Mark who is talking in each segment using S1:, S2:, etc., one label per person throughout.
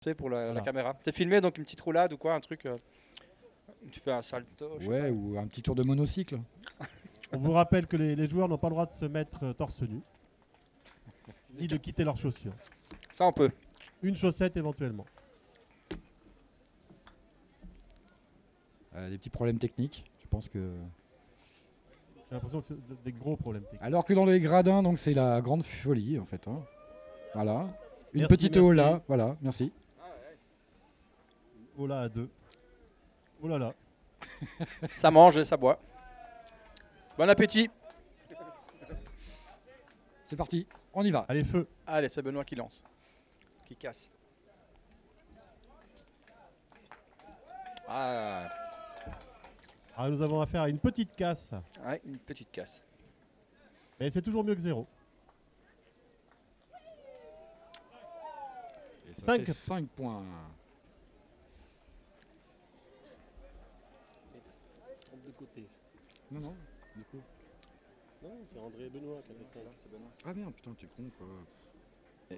S1: C'est pour la
S2: Voilà.
S1: caméra. T'es filmé, donc une petite roulade ou quoi, un truc. Tu fais un salto. je sais
S3: Ouais,
S1: pas.
S3: ou un petit tour de monocycle.
S2: On vous rappelle que les joueurs n'ont pas le droit de se mettre torse nu, ni de quitter leurs chaussures.
S1: Ça, on peut.
S2: Une chaussette éventuellement.
S3: Des petits problèmes techniques. Je pense que.
S2: J'ai l'impression que c'est des gros problèmes techniques.
S3: Alors que dans les gradins, donc c'est la grande folie en fait. Hein. Voilà. Une
S2: Merci,
S3: petite
S2: merci.
S3: Ola. Voilà, merci.
S2: Oh là à 2. Oh là là.
S1: Ça mange et ça boit. Bon appétit.
S3: C'est parti. On y va.
S2: Allez, feu.
S1: Allez, c'est Benoît qui lance. Qui casse. Ah,
S2: Alors, nous avons affaire à une petite casse.
S1: ouais, une petite casse.
S2: Mais c'est toujours mieux que 0.
S3: Et ça
S2: Cinq.
S3: fait 5 points.
S4: De côté.
S3: Non, non, du coup.
S4: Non, c'est André et Benoît qui a fait ça.
S3: Ah merde, putain, tu es con quoi.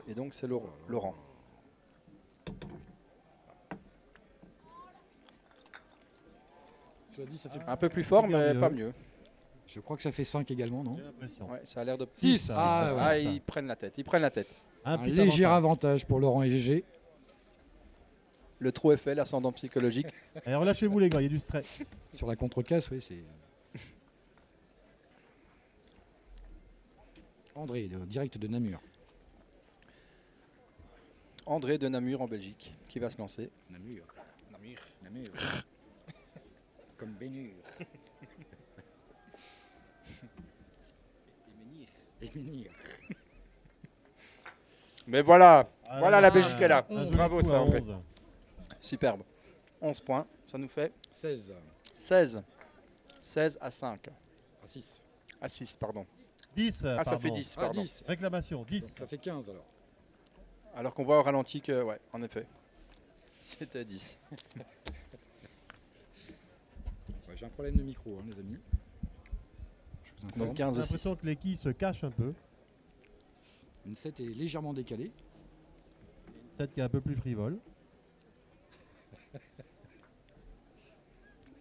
S1: Et donc, c'est Laurent.
S3: Cela dit, ça fait.
S1: Un peu plus fort, mais
S2: mieux.
S1: pas mieux.
S3: Je crois que ça fait 5 également, non?
S2: J'ai l'impression.
S1: Ouais, ça a l'air de.
S3: Six. Ah,
S1: Ah,
S3: ouais.
S1: ils prennent la tête. Ils prennent la tête.
S3: Un
S2: petit
S3: léger
S2: avantage.
S3: avantage pour Laurent et GG.
S1: Le trou est fait, l'ascendant psychologique.
S2: Allez, relâchez-vous les gars, il y a du stress.
S3: Sur la contre-casse, oui, c'est. André, direct de Namur.
S1: André de Namur en Belgique qui va se lancer.
S3: Namur. Namur. Namur. Comme Bénur. Et Menhir.
S1: Mais voilà,
S2: Ah,
S1: voilà
S2: là,
S1: la
S2: là,
S1: Belgique est là.
S2: un joli
S1: Bravo
S2: coup à
S1: ça, André.
S2: 11.
S1: Superbe. 11 points, ça nous fait
S3: 16
S1: 16. 16 à 5.
S3: à 6.
S1: À 6, pardon.
S2: 10.
S1: Ah, ça
S2: pardon.
S1: fait 10,
S3: Ah,
S1: pardon.
S3: 10.
S2: Réclamation, 10.
S3: Ça fait 15 alors.
S1: Alors qu'on voit au ralenti que, ouais, en effet, c'était 10.
S3: Ouais, j'ai un problème de micro, hein, les amis. Je vous informe.
S1: Donc
S2: J'ai
S1: 15 à 6.
S2: l'impression que les quilles se cachent un peu.
S3: Une 7 est légèrement décalée.
S2: 7 qui est un peu plus frivole.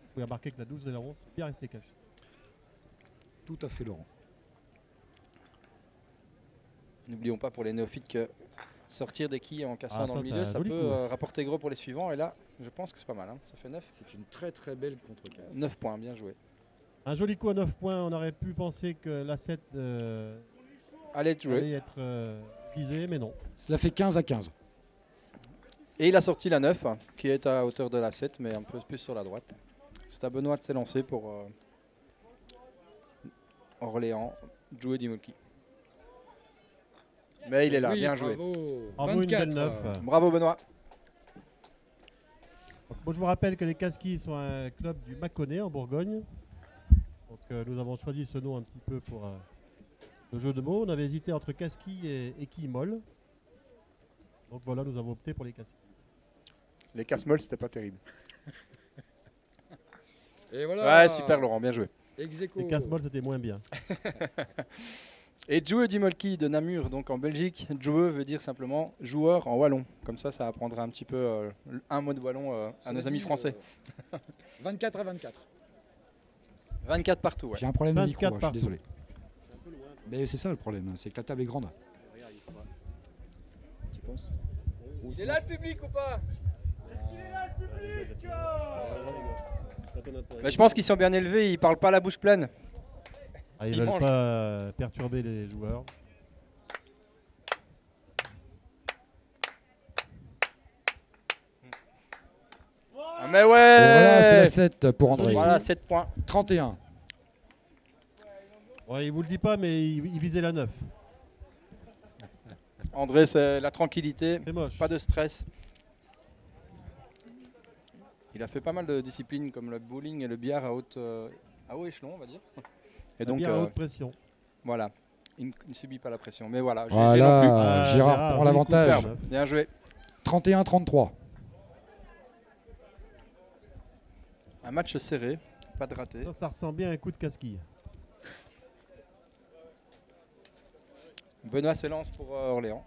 S2: Vous pouvez remarquer que la 12 et la 11 sont bien restées cachées.
S3: Tout à fait, Laurent.
S1: N'oublions pas pour les néophytes que sortir des quilles en cassant
S2: Ah,
S1: dans
S2: ça,
S1: le
S2: c'est
S1: milieu,
S2: un
S1: ça
S2: joli
S1: peut
S2: coup.
S1: rapporter gros pour les suivants. Et là, je pense que c'est pas mal. Hein. Ça fait 9.
S3: C'est une très très belle contre-casse.
S1: 9 points, bien joué.
S2: Un joli coup à 9 points. On aurait pu penser que la 7
S1: Allez, jouer.
S2: allait être visée, mais non.
S3: Cela fait 15 à 15.
S1: Et il a sorti la 9, hein, qui est à hauteur de la 7, mais un peu plus sur la droite. C'est à Benoît de s'élancer pour Orléans, jouer Dimolki. Mais il est là,
S3: Oui,
S1: bien joué.
S3: Bravo.
S2: Bravo, une belle
S3: 24.
S2: 9.
S1: Bravo Benoît.
S2: Donc, moi, je vous rappelle que les Casquilles sont un club du Mâconnais en Bourgogne. Donc, nous avons choisi ce nom un petit peu pour le jeu de mots. On avait hésité entre Casquilles et quilles molles. Donc voilà, nous avons opté pour les Casquilles.
S1: Les casse-molles, c'était pas terrible.
S3: Et voilà.
S1: Ouais, super Laurent, bien joué.
S3: Ex aequo.
S2: Les casse-molles, c'était moins bien.
S1: Et Joueux Dimolki de Namur, donc en Belgique. Joueux veut dire simplement joueur en wallon. Comme ça apprendra un petit peu un mot de wallon à
S3: Cela
S1: nos amis
S3: dit,
S1: français.
S3: 24 à 24.
S1: 24 partout, ouais.
S3: J'ai un problème de
S2: 24
S3: micro, je suis
S2: partout.
S3: désolé. Mais c'est ça le problème, c'est que la table est grande. Tu penses?
S1: Il est là le public ou pas? Mais je pense qu'ils sont bien élevés, ils parlent pas la bouche pleine.
S2: Ah, ils
S1: Ils
S2: veulent
S1: mangent.
S2: pas perturber les joueurs.
S1: Ah, mais
S3: Et voilà, c'est la
S1: ouais.
S3: 7 pour André.
S1: Voilà, 7 points.
S3: 31.
S2: Ouais, il vous le dit pas, mais il visait la 9.
S1: André, c'est la tranquillité,
S2: C'est moche.
S1: pas de stress. Il a fait pas mal de disciplines comme le bowling et le billard à haut échelon, on va dire. Et donc,
S2: bien à haute pression.
S1: voilà, il ne subit pas la pression. Mais voilà, GG non
S3: Voilà,
S2: Ah,
S3: Gérard
S2: Gérard,
S3: prend
S2: oui,
S3: l'avantage.
S2: superbe.
S1: plus. Bien joué.
S3: 31-33.
S1: Un match serré, pas de raté.
S2: Ça ressemble bien à un coup de casquille.
S1: Benoît s'élance pour Orléans.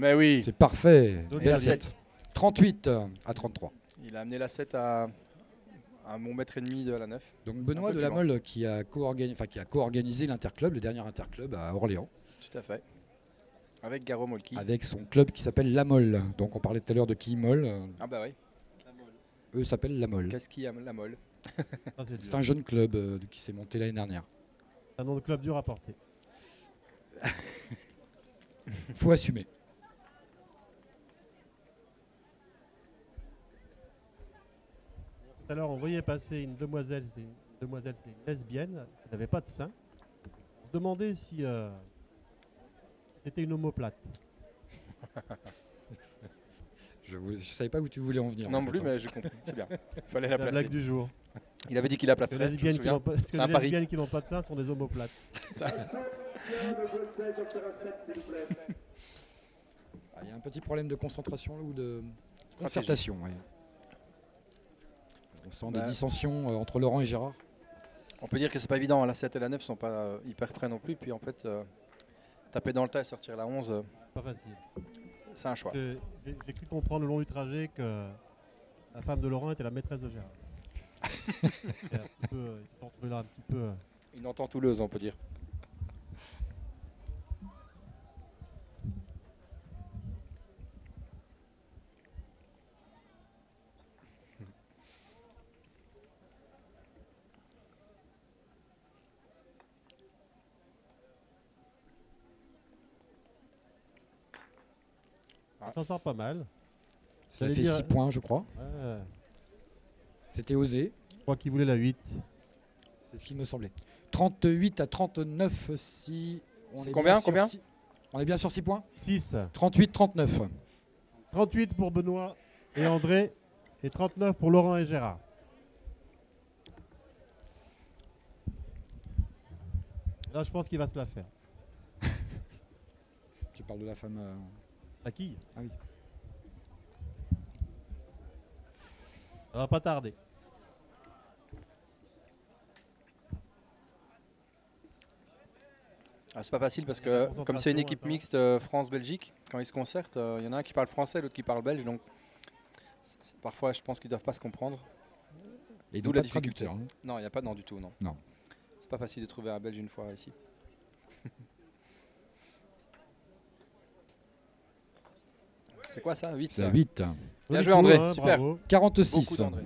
S1: Mais oui,
S3: C'est parfait.
S2: Joli
S3: Belle
S1: assiette.
S3: assiette. 38 à 33.
S1: il a amené la 7 à mon mètre et demi de la 9.
S3: Donc Benoît
S1: Un peu
S3: de la
S1: plus
S3: Mole qui a co-organisé l'Interclub, le dernier Interclub à Orléans,
S1: Tout à fait. Avec Garo Molki.
S3: avec son club qui s'appelle La Mole. Donc on parlait tout à l'heure de qui Mole,
S1: Ah bah oui.
S3: eux s'appellent La Mole.
S1: Qu'est-ce qui a la molle?
S2: Ça, c'est
S3: C'est
S2: dur.
S3: un jeune club qui s'est monté l'année dernière.
S2: Un nom de club dur à porter.
S3: Faut assumer.
S2: Tout à l'heure, on voyait passer une demoiselle, c'est une lesbienne, elle n'avait pas de sein. On se demandait si c'était une omoplate.
S3: Je savais pas où tu voulais en venir.
S1: Non
S3: en fait,
S1: plus,
S3: hein.
S1: mais j'ai compris. C'est bien. Fallait
S2: La
S1: la
S2: blague
S1: placer.
S2: du jour.
S1: Il avait dit qu'il la
S2: Parce que
S1: placerait. Je me souviens.
S2: parce que
S1: C'est un
S2: les
S1: pari.
S2: lesbiennes qui n'ont pas de sein sont des omoplates.
S1: Ça-
S3: Ah, il y a un petit problème de concentration là, ou de
S1: Stratégie.
S3: concertation. Ouais. On sent des
S1: Bah.
S3: dissensions entre Laurent et Gérard.
S1: On peut dire que c'est pas évident. La 7 et la 9 sont pas hyper près non plus. Puis en fait, taper dans le tas et sortir la 11,
S2: Pas facile.
S1: c'est un choix.
S2: J'ai cru comprendre le long du trajet que la femme de Laurent était la maîtresse de Gérard. C'est un petit peu, ils se sont retrouvés là un petit peu.
S1: Une entente houleuse, on peut dire.
S2: Il s'en sort pas mal.
S3: Ça a
S2: J'allais
S3: fait
S2: dire-
S3: 6 points, je crois.
S2: Ouais,
S3: C'était osé.
S2: je crois qu'il voulait la 8.
S3: C'est ce qu'il me semblait. 38 à 39 si...
S1: C'est combien, combien
S3: On est bien sur 6 points
S2: 6.
S3: 38-39.
S2: 38 pour Benoît et André. Et 39 pour Laurent et Gérard. Là, je pense qu'il va se la faire.
S3: Tu parles de la femme...
S2: La quille.
S3: Ah oui.
S2: Ça va pas tarder.
S1: Ah, c'est pas facile parce
S2: Il y a la
S1: que comme c'est une
S2: concentration,
S1: équipe
S2: attends.
S1: mixte France-Belgique, quand ils se concertent, il y en a un qui parle français, l'autre qui parle belge, donc parfois je pense qu'ils doivent pas se comprendre.
S3: Et
S1: D'où
S3: donc
S1: la
S3: pas de
S1: difficulté.
S3: traducteur. hein.
S1: Non, il n'y a pas non du tout, non.
S3: Non.
S1: C'est pas facile de trouver un belge une fois ici. C'est quoi ça 8
S3: C'est à 8.
S1: Bien
S2: Joli
S1: joué,
S2: coup,
S1: André,
S2: hein,
S1: super.
S2: bravo.
S1: Beaucoup
S3: 46.
S1: d'André.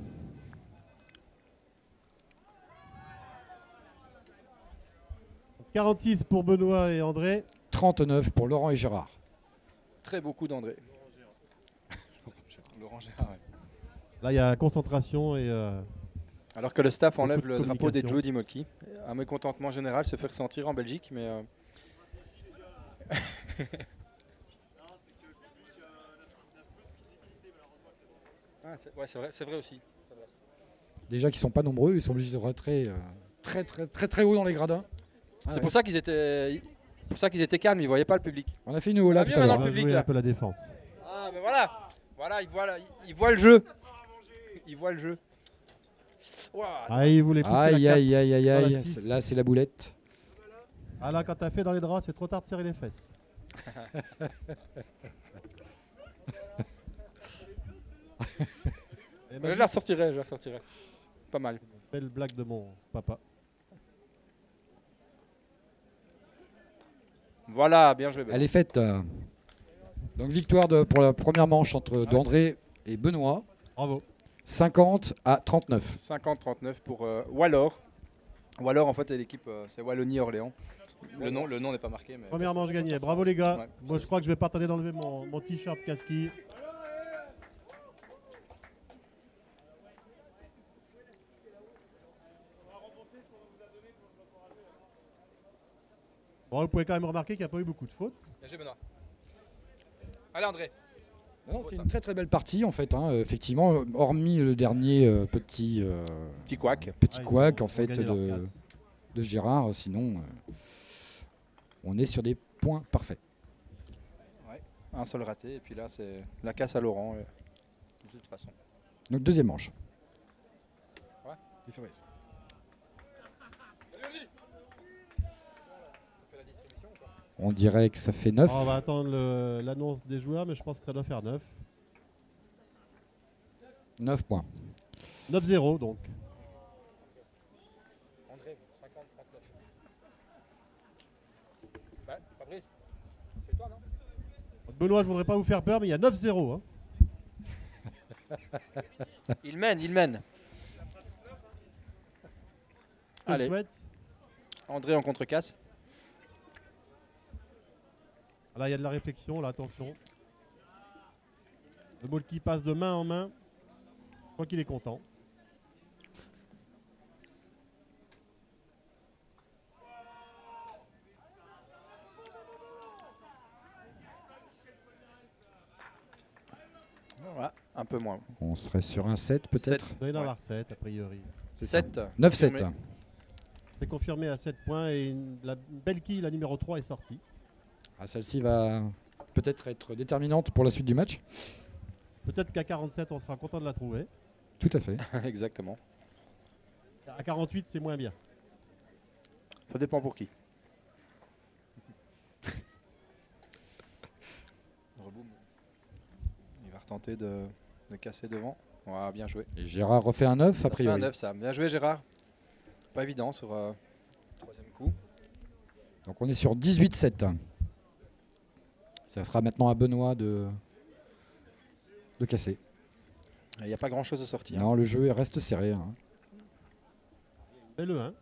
S2: 46 pour Benoît et André.
S3: 39 pour Laurent et Gérard.
S1: Très beaucoup d'André. Laurent Gérard. Ouais.
S2: Là, il y a concentration et
S1: Alors que le staff
S2: Beaucoup
S1: enlève
S2: de
S1: le drapeau des
S2: communication.
S1: Joe Dimolki. Un mécontentement général se fait ressentir en Belgique, mais ah, c'est vrai aussi.
S3: Déjà qu'ils sont pas nombreux, ils sont obligés de rentrer très haut dans les gradins.
S1: C'est
S3: ouais.
S1: pour ça qu'ils étaient calmes, ils voyaient pas le public.
S3: On a fait une haut là
S1: Ça
S3: tout
S1: va
S3: à
S1: bien,
S3: l'heure.
S2: on va
S1: public,
S2: jouer
S1: là.
S2: un peu la défense.
S1: Ah, mais voilà, ils voient le jeu. Ils voient le jeu. Ouah,
S2: Ah, il voulait pousser
S3: Aïe
S2: la
S3: aïe aïe aïe
S2: Dans la
S3: aïe.
S2: 6.
S3: Là c'est la boulette.
S2: Ah là, quand t'as fait dans les draps, c'est trop tard de serrer les fesses. Eh ben,
S1: je la ressortirai. Pas mal.
S2: belle blague de mon papa.
S1: Voilà, bien joué. Ben.
S3: Elle est faite. Donc victoire pour la première manche entre d'André et Benoît.
S2: Bravo.
S3: 50 à 39.
S1: 50-39 pour Wallor. Wallor, en fait, est l'équipe, c'est Wallonie-Orléans. Le nom n'est pas marqué. Mais
S2: Première manche gagnée. Bravo les gars.
S1: Ouais.
S2: Moi, je crois que je vais pas tarder d'enlever mon t-shirt Kaski. Bon, vous pouvez quand même remarquer qu'il n'y a pas eu beaucoup de fautes.
S1: Bien joué, Benoît. Allez, André.
S3: Non, c'est une très belle partie en fait. Effectivement, hormis le dernier petit
S1: Petit couac.
S3: petit
S2: Ah, ils
S3: couac
S2: ont
S3: en fait
S2: gagné leur casse.
S3: de Gérard. Sinon, on est sur des points parfaits.
S1: Un seul raté. Et puis là, c'est la casse à Laurent. De toute façon.
S3: Donc deuxième manche.
S1: Il fait ça. On fait la distribution ou pas ?
S3: On dirait que ça fait 9.
S2: On va attendre l'annonce des joueurs, mais je pense que ça doit faire 9.
S3: 9 points.
S2: 9-0 donc.
S1: André, 50-39. Bah, Fabrice, c'est toi, non?
S2: Benoît, je voudrais pas vous faire peur, mais il y a 9-0. Hein.
S1: Il mène, il mène.
S2: Je le
S1: Allez,
S2: souhaite.
S1: André en contre-casse.
S2: Là, il y a de la réflexion, là, attention. Le Molki passe de main en main. Je crois qu'il est content.
S1: Voilà, un peu moins.
S3: On serait sur un 7 peut-être.
S2: Il doit y en avoir 7 a priori.
S3: C'est ça.
S1: 7.
S3: 9-7.
S2: C'est confirmé à 7 points et la belle quille, la numéro 3, est sortie.
S3: Ah, celle-ci va peut-être être déterminante pour la suite du match.
S2: Peut-être qu'à 47, on sera content de la trouver.
S3: Tout à fait.
S1: Exactement.
S2: À 48, c'est moins bien.
S1: Ça dépend pour qui. Reboum. Il va retenter de casser devant. Ouais, bien joué.
S3: Et Gérard refait un 9
S1: Ça
S3: a
S1: fait
S3: priori.
S1: un 9, ça. Bien joué, Gérard. Pas évident sur troisième coup.
S3: Donc on est sur 18-7. Ça sera maintenant à Benoît de casser.
S1: Il n'y a pas grand-chose de sorti. Hein.
S3: Non, le jeu reste serré. Hein.
S2: Et le 1.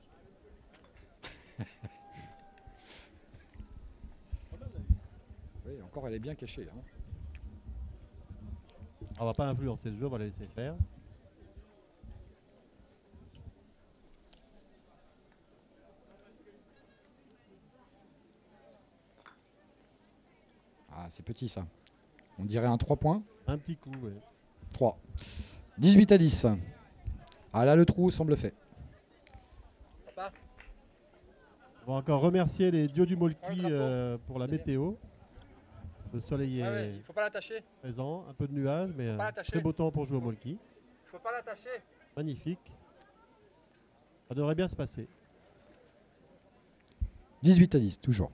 S3: Oui, encore elle est bien cachée. Hein.
S2: On va pas influencer le jeu, on va la laisser faire.
S3: Ah, c'est petit ça. On dirait un 3 points.
S2: Un petit coup, oui.
S3: 3. 18-10. Ah là, le trou semble fait.
S2: On va encore remercier les dieux du
S1: Prends
S2: Molki
S1: le drapeau.
S2: pour la météo. Le soleil est
S1: Il ne faut pas l'attacher.
S2: présent, un peu de nuages, mais
S1: Faut pas l'attacher.
S2: très beau temps pour jouer au Molki.
S1: Il ne faut pas l'attacher.
S2: Magnifique. Ça devrait bien se passer.
S3: 18-10, toujours.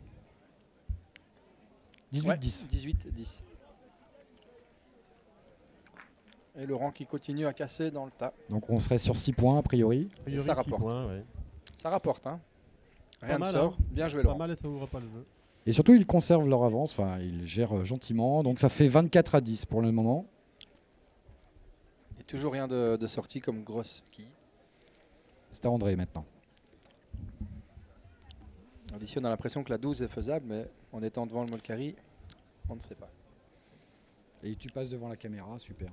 S3: 18-10.
S1: 18-10. Et Laurent qui continue à casser dans le tas.
S3: Donc on serait sur 6 points a priori.
S2: A priori,
S1: ça
S2: 6
S1: rapporte.
S2: points, ouais.
S1: Ça rapporte, hein. Rien ne
S2: mal,
S1: sort.
S2: hein.
S1: Bien joué,
S2: Pas
S1: Laurent.
S2: mal et ça ouvre pas le jeu.
S3: Et surtout, ils conservent leur avance. Enfin, ils gèrent gentiment. Donc ça fait 24-10 pour le moment.
S1: Et toujours rien de sorti comme grosse quille.
S3: C'est à André maintenant.
S1: Ici, on a l'impression que la 12 est faisable, mais en étant devant le Molkari, on ne sait pas.
S3: Et tu passes devant la caméra, super.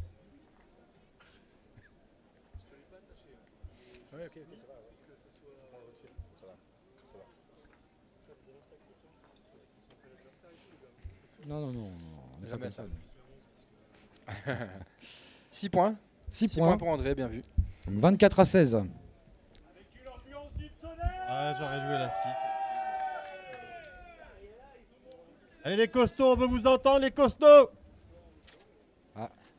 S3: Non, on n'est pas
S1: Jamais
S3: comme
S1: ça.
S3: ça.
S1: 6 points.
S3: 6
S1: 6
S3: points.
S1: points pour André, bien vu.
S3: Donc 24-16.
S2: Ah, j'aurais joué la 6. Allez les costauds, on veut vous entendre les costauds.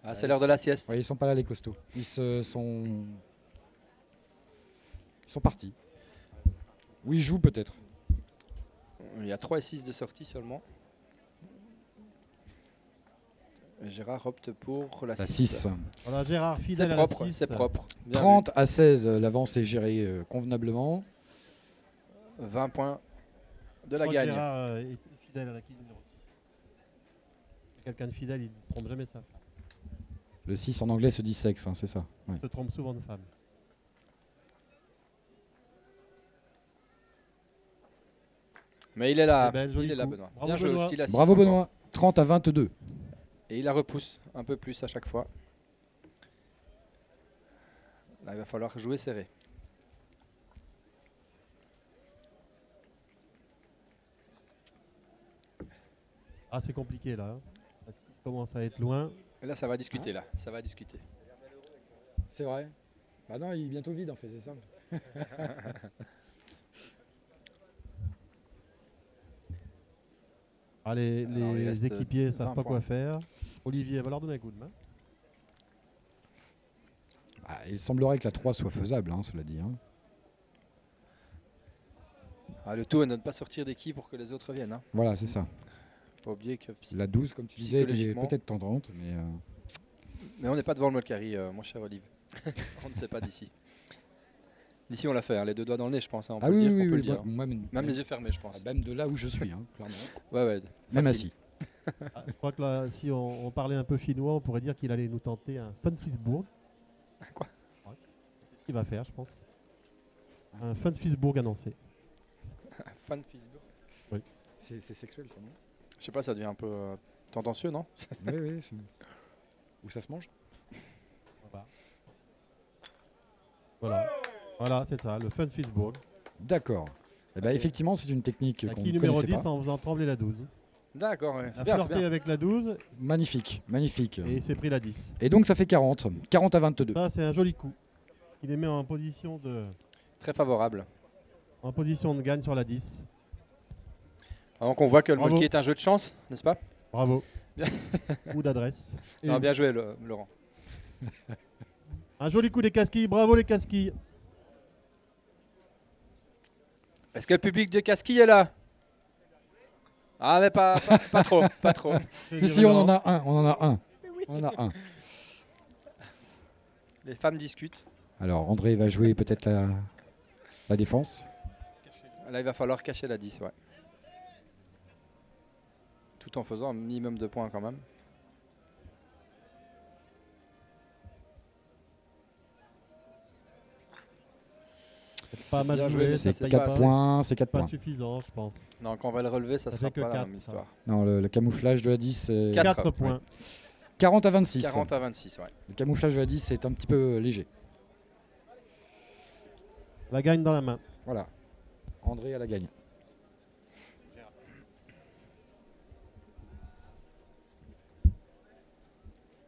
S1: Ah, c'est l'heure de la sieste.
S3: Ouais, ils sont pas là les costauds. Ils sont partis. Ou ils jouent peut-être.
S1: Il y a 3 et 6 de sortie seulement. Et Gérard opte pour la
S3: La
S1: 6.
S3: 6.
S2: Voilà Gérard,
S1: C'est
S2: fidèle à
S1: propre,
S2: la 6.
S1: c'est propre. Bien
S3: 30-16, l'avance est gérée convenablement.
S1: vu. 20 points de
S2: Je
S1: la
S2: crois que
S1: gagne.
S2: Gérard est fidèle à la quille numéro 6. Quelqu'un de fidèle, il ne trompe jamais sa femme.
S3: Le 6 en anglais se dit sexe, hein, c'est ça. Ouais.
S2: Il se trompe souvent de femme.
S1: Mais il est là,
S2: Eh ben, joli
S1: il est là
S2: coup.
S1: Benoît.
S2: Bravo,
S1: Bien joué
S2: Benoît.
S1: aussi la 6
S3: Bravo
S1: encore.
S3: Benoît. 30-22.
S1: Et il la repousse un peu plus à chaque fois. Là, il va falloir jouer serré.
S2: Ah, c'est compliqué là. Hein. La 6 commence à être loin.
S1: Et là, ça va discuter, là. Ça va discuter.
S3: C'est vrai. Bah non, il est bientôt vide en fait, c'est ça.
S2: Ah, les
S1: Alors, il reste
S2: équipiers ne
S1: 20
S2: savent pas
S1: points.
S2: quoi faire. Olivier va leur donner un coup de main.
S3: Ah, il semblerait que la 3 soit faisable, hein, cela dit. Hein.
S1: Le tout est de ne pas sortir des quilles pour que les autres viennent. Hein.
S3: Voilà, c'est ça.
S1: Faut pas oublier que
S3: La 12, comme tu disais, était
S1: psychologiquement-
S3: peut-être tendante, mais
S1: Mais on n'est pas devant le Molcari, mon cher Olive. On ne sait pas d'ici. D'ici on l'a fait, hein, les deux doigts dans le nez je pense. Hein, on peut le dire. On peut le dire. Même les yeux fermés je pense.
S3: Même de là où je suis, hein, clairement.
S1: Ouais,
S3: Même
S1: facile.
S3: assis.
S2: Je crois que là, si on parlait un peu chinois, on pourrait dire qu'il allait nous tenter un Funfisburg.
S1: Quoi?
S2: Ouais. C'est ce qu'il va faire, je pense. Un Funfisburg annoncé.
S1: Fan Facebook.
S3: C'est sexuel, ça, non?
S1: Je sais pas, ça devient un peu tendancieux, non?
S3: Oui, oui. Où ça se mange?
S2: Voilà. Voilà, c'est ça, le Funfisburg.
S3: D'accord. Eh ben, effectivement, c'est une technique qu'on
S2: Acquis
S3: ne
S2: numéro
S3: connaissait
S2: 10
S3: pas.
S2: en faisant trembler la 12.
S1: D'accord, ouais.
S2: Il
S1: C'est
S2: a
S1: bien, c'est
S2: flirté
S1: bien.
S2: avec la 12
S3: Magnifique, magnifique.
S2: et il s'est pris la 10.
S3: Et donc, ça fait 40. 40 à 22.
S2: Ça, c'est un joli coup. Il les met en position
S1: Très favorable.
S2: de gagne sur la 10.
S1: Donc on voit que le
S2: Bravo.
S1: Molki est un jeu de chance, n'est-ce pas?
S2: Bravo.
S1: Bien.
S2: Coup d'adresse. Et
S1: Non, bien joué Laurent.
S2: un joli coup des casquilles. Bravo les casquilles.
S1: Est-ce que le public de Casquille est là? Ah mais pas trop, pas trop.
S3: Si, on en a un. On en a un. On en a un.
S1: Les femmes discutent.
S3: Alors, André va jouer peut-être la défense.
S1: Là il va falloir cacher la 10, ouais. Tout en faisant un minimum de points quand même.
S2: Pas mal
S1: Bien
S2: joué.
S1: joué,
S2: ça
S3: C'est
S1: c'est
S2: paye
S3: 4
S2: pas.
S3: points. C'est 4
S2: Pas
S3: points.
S2: suffisant, je pense.
S1: Non, quand on va le relever, ça
S2: Ça
S1: sera
S2: fait que
S1: pas la
S2: 4,
S1: même
S2: ça.
S1: histoire.
S3: Non, le camouflage de la 10, c'est
S1: 4
S2: points.
S3: 40 à 26.
S1: 40 à 26, ouais.
S3: Le camouflage de la 10, c'est un petit peu léger.
S2: La gagne dans la main.
S3: Voilà. André à la gagne.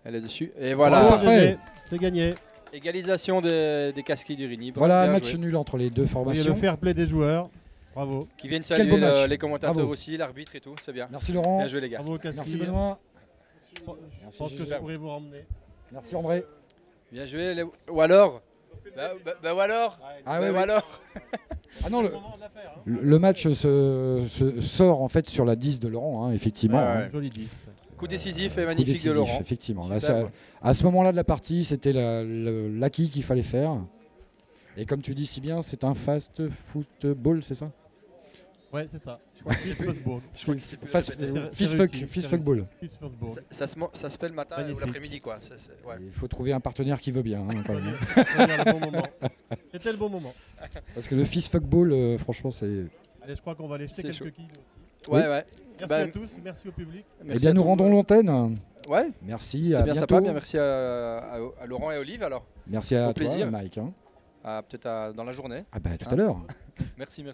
S1: Elle est dessus. Et voilà.
S3: Bravo. parfait.
S2: C'est gagné.
S1: Égalisation des Casquilles du Rini.
S3: Voilà,
S1: Bien
S3: match
S1: joué.
S3: nul entre les deux
S2: Et le
S3: formations.
S2: fair play des joueurs. Bravo.
S1: Qui viennent
S3: Quel beau
S1: saluer
S3: match.
S1: les commentateurs
S3: Bravo.
S1: aussi, l'arbitre et tout, c'est bien.
S3: Merci Laurent.
S1: Bien joué les gars.
S2: Bravo casquilles.
S3: Merci Benoît.
S2: Je pense que
S3: Gilles.
S2: je pourrais vous ramener.
S3: Merci André.
S1: Bien joué. Ou alors ou alors
S3: Ah ouais,
S1: ou
S3: ouais.
S1: alors
S3: Ah non,
S2: C'est le moment de la faire, hein.
S3: le match se sort en fait sur la 10 de Laurent, hein, effectivement.
S1: Ouais,
S3: hein.
S1: ouais.
S2: Joli 10.
S1: Coup décisif et
S3: Coup
S1: magnifique
S3: décisif,
S1: de Laurent.
S3: effectivement. Là,
S1: Superbe.
S3: à ce moment-là de la partie, c'était l'acquis qu'il fallait faire. Et comme tu dis si bien, c'est un fast football, c'est ça?
S2: Ouais, c'est ça.
S1: Je crois que c'est plus-
S2: Fistball.
S1: je crois que c'est plus
S3: Fast-
S1: répété.
S2: C'est
S3: Fist
S2: réussi,
S3: fuck
S2: c'est
S3: ball.
S2: Fistball.
S1: Ça se fait le matin ou
S2: Magnifique.
S1: l'après-midi quoi. Ouais.
S3: Il faut trouver un partenaire qui veut bien, hein, quand même.
S2: Regarde le bon moment. C'était le bon moment.
S3: Parce que le fist fuck ball, franchement, c'est.
S2: Allez, je crois qu'on va aller jeter
S1: C'est
S2: quelques
S1: chaud.
S2: quilles aussi.
S1: Ouais, ouais.
S2: Merci
S1: Bah,
S2: à tous, merci au public.
S3: Eh
S1: Merci
S3: bien,
S1: à
S3: nous
S1: tout.
S3: rendons l'antenne.
S1: Ouais,
S3: Merci,
S1: c'était
S3: à
S1: bien
S3: bientôt.
S1: sympa. Bien merci à Laurent et Olive alors.
S3: Merci à
S1: Au
S3: toi,
S1: plaisir.
S3: Mike. Hein.
S1: Peut-être dans la journée.
S3: Ah bah tout à l'heure.
S1: Merci.